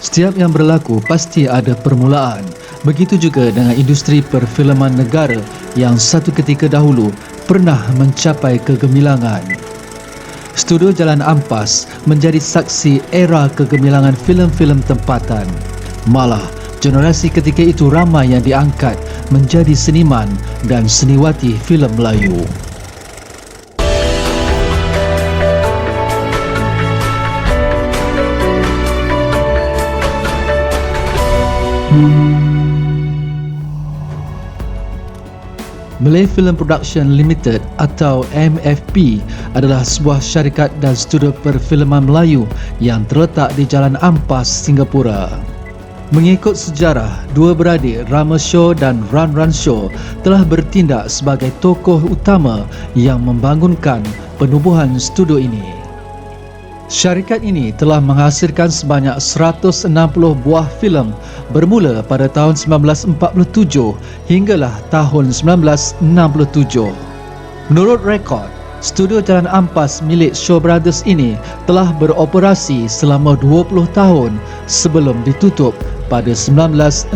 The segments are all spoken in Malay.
Setiap yang berlaku pasti ada permulaan. Begitu juga dengan industri perfilman negara yang satu ketika dahulu pernah mencapai kegemilangan. Studio Jalan Ampas menjadi saksi era kegemilangan filem-filem tempatan. Malah, generasi ketika itu ramai yang diangkat menjadi seniman dan seniwati filem Melayu. Malay Film Production Limited atau MFP adalah sebuah syarikat dan studio perfilman Melayu yang terletak di Jalan Ampas, Singapura. Mengikut sejarah, dua beradik Rama Shaw dan Ran Shaw telah bertindak sebagai tokoh utama yang membangunkan penubuhan studio ini. Syarikat ini telah menghasilkan sebanyak 160 buah filem bermula pada tahun 1947 hinggalah tahun 1967. Menurut rekod, studio Jalan Ampas milik Shaw Brothers ini telah beroperasi selama 20 tahun sebelum ditutup pada 1967.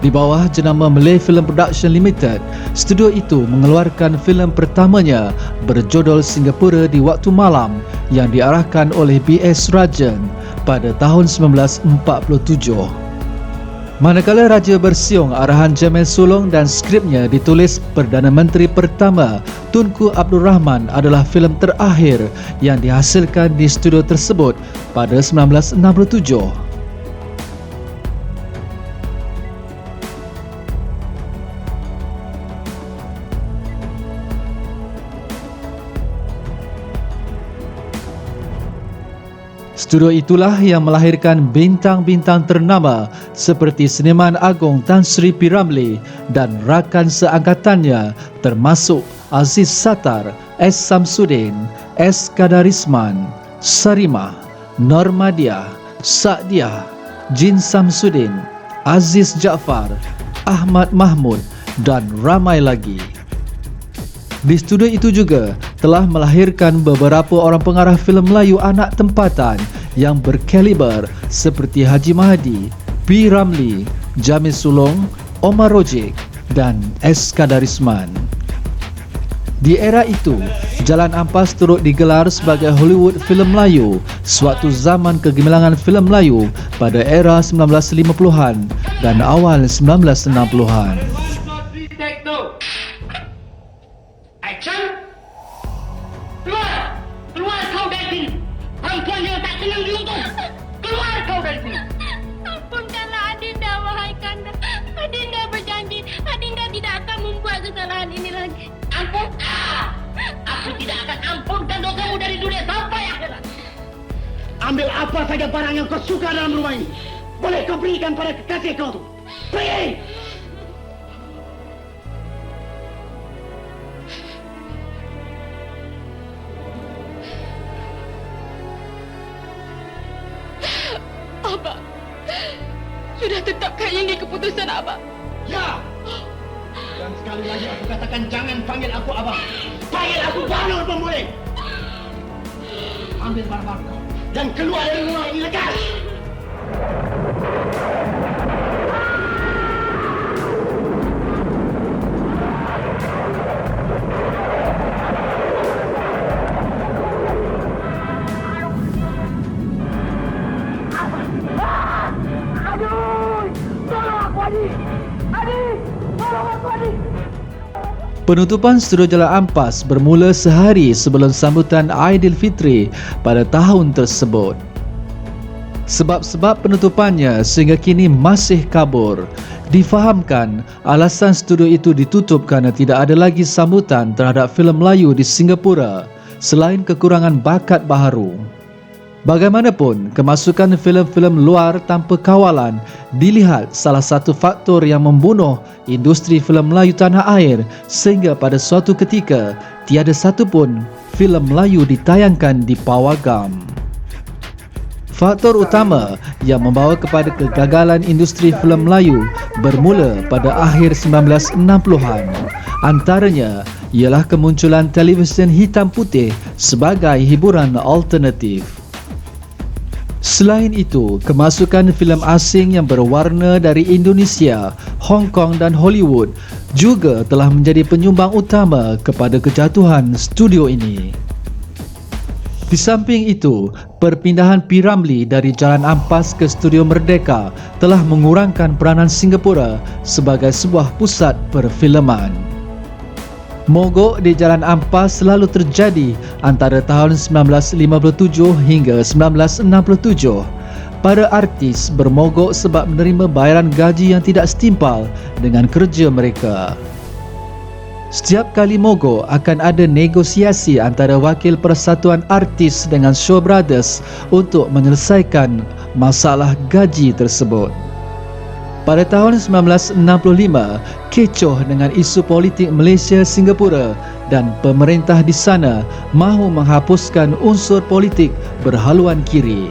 Di bawah jenama Malay Film Production Limited, studio itu mengeluarkan filem pertamanya berjudul Singapura di Waktu Malam yang diarahkan oleh B.S. Rajan pada tahun 1947. Manakala Raja Bersiung arahan Jamil Sulong dan skripnya ditulis Perdana Menteri pertama Tunku Abdul Rahman adalah filem terakhir yang dihasilkan di studio tersebut pada 1967. Studio itulah yang melahirkan bintang-bintang ternama seperti seniman agung Tan Sri P. Ramlee dan rakan seangkatannya termasuk Aziz Sattar, S. Samsudin, S. Kadarisman, Sarimah, Normadia, Sa'diah, Jin Samsudin, Aziz Jaafar, Ahmad Mahmud dan ramai lagi. Di studio itu juga telah melahirkan beberapa orang pengarah filem Melayu anak tempatan yang berkaliber seperti Haji Mahdi, P. Ramlee, Jamil Sulong, Omar Rojek dan S. Kadarisman. Di era itu, Jalan Ampas turut digelar sebagai Hollywood filem Melayu sewaktu zaman kegemilangan filem Melayu pada era 1950-an dan awal 1960-an. Keluar kau dari sini. Perempuan yang tak tenang di lutung. Keluar kau dari sini. Ampunkanlah Adinda, wahai Kanda. Adinda berjanji, Adinda tidak akan membuat kesalahan ini lagi. Ampun? Aku tidak akan ampunkan dosamu dari dunia sampai akhirat. Ambil apa saja barang yang kau suka dalam rumah ini. Boleh kau berikan pada kekasih kau tu. Pergi! Abang, sudah tetapkah ini keputusan Abang? Ya! Dan sekali lagi aku katakan jangan panggil aku abang. Panggil aku Banul Pemulih. Ambil barang-barang kau dan keluar dari rumah ini lekas. Penutupan studio Jalan Ampas bermula sehari sebelum sambutan Aidilfitri pada tahun tersebut. Sebab-sebab penutupannya sehingga kini masih kabur. Difahamkan alasan studio itu ditutup kerana tidak ada lagi sambutan terhadap filem Melayu di Singapura selain kekurangan bakat baharu. Bagaimanapun, kemasukan filem-filem luar tanpa kawalan dilihat salah satu faktor yang membunuh industri filem Melayu tanah air sehingga pada suatu ketika tiada satu pun filem Melayu ditayangkan di Pawagam. Faktor utama yang membawa kepada kegagalan industri filem Melayu bermula pada akhir 1960-an. Antaranya ialah kemunculan televisyen hitam putih sebagai hiburan alternatif. Selain itu, kemasukan filem asing yang berwarna dari Indonesia, Hong Kong dan Hollywood juga telah menjadi penyumbang utama kepada kejatuhan studio ini. Di samping itu, perpindahan P. Ramlee dari Jalan Ampas ke Studio Merdeka telah mengurangkan peranan Singapura sebagai sebuah pusat perfilman. Mogok di Jalan Ampas selalu terjadi antara tahun 1957 hingga 1967. Para artis bermogok sebab menerima bayaran gaji yang tidak setimpal dengan kerja mereka. Setiap kali mogok akan ada negosiasi antara wakil Persatuan Artis dengan Shaw Brothers untuk menyelesaikan masalah gaji tersebut. Pada tahun 1965, kecoh dengan isu politik Malaysia Singapura dan pemerintah di sana mahu menghapuskan unsur politik berhaluan kiri.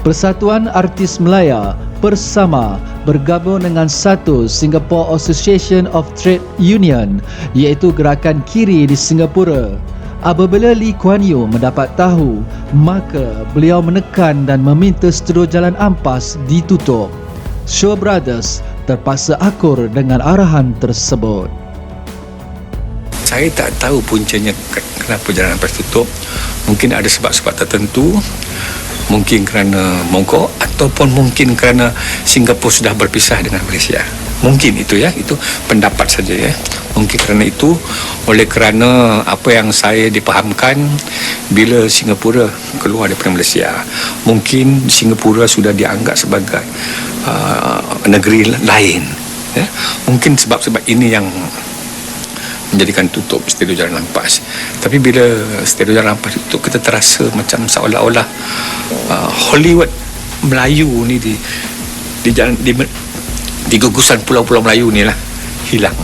Persatuan Artis Melaya Persama bergabung dengan satu Singapore Association of Trade Union, iaitu gerakan kiri di Singapura. Apabila Lee Kuan Yew mendapat tahu, maka beliau menekan dan meminta studio Jalan Ampas ditutup. Shaw Brothers terpaksa akur dengan arahan tersebut. Saya tak tahu puncanya kenapa Jalan Ampas tutup. Mungkin ada sebab-sebab tertentu. Mungkin kerana mogok ataupun mungkin kerana Singapura sudah berpisah dengan Malaysia. Mungkin itu ya, itu pendapat saja ya. Mungkin kerana itu, oleh kerana apa yang saya dipahamkan, bila Singapura keluar daripada Malaysia, mungkin Singapura sudah dianggap sebagai negeri lain ya. Mungkin sebab-sebab ini yang menjadikan tutup studio Jalan Ampas. Tapi bila studio Jalan Ampas tutup, kita terasa macam seolah-olah Hollywood Melayu ni di gugusan pulau-pulau Melayu ni lah hilang.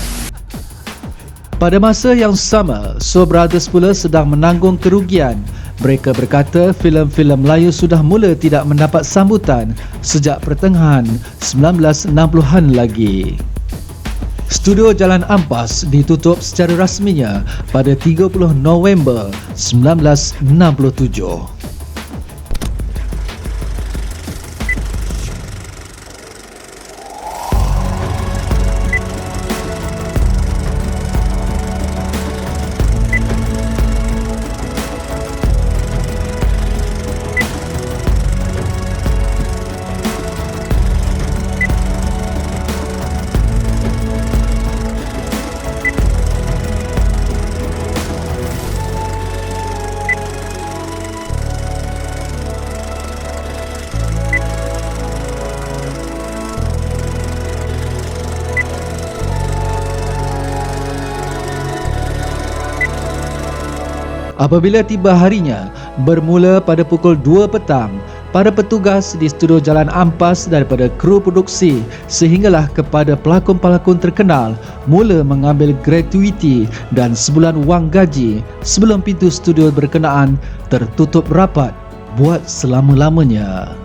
Pada masa yang sama, Shaw Brothers pula sedang menanggung kerugian. Mereka berkata filem-filem Melayu sudah mula tidak mendapat sambutan sejak pertengahan 1960-an lagi. Studio Jalan Ampas ditutup secara rasminya pada 30 November 1967. Apabila tiba harinya, bermula pada pukul 2 petang, para petugas di studio Jalan Ampas daripada kru produksi sehinggalah kepada pelakon-pelakon terkenal mula mengambil gratuiti dan sebulan wang gaji sebelum pintu studio berkenaan tertutup rapat buat selama-lamanya.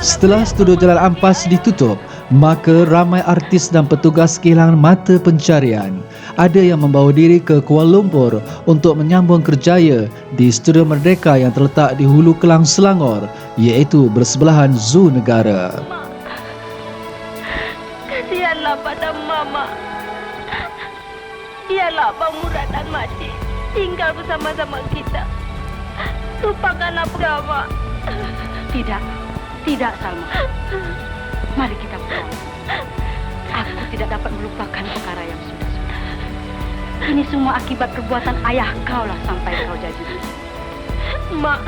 Setelah studio Jalan Ampas ditutup, maka ramai artis dan petugas kehilangan mata pencarian. Ada yang membawa diri ke Kuala Lumpur untuk menyambung kerjaya di Studio Merdeka yang terletak di Hulu Kelang, Selangor, iaitu bersebelahan Zoo Negara. Kasihanlah pada Mama. Biarlah Abang Murad dan Makcik tinggal bersama-sama kita. Lupakanlah Mama. Tidak, Salma. Mari kita pulang. Aku tidak dapat melupakan perkara yang sudah-sudah. Ini semua akibat perbuatan ayah kau lah sampai kau jadi. Mak.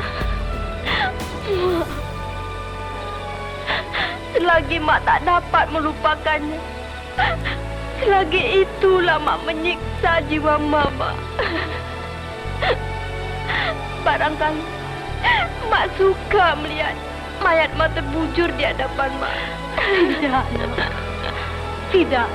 Selagi Mak tak dapat melupakannya, selagi itulah Mak menyiksa jiwa Mama. Barangkali Mak suka melihat mayat mak terbujur di hadapan mak. Tidak, Nak. Tidak.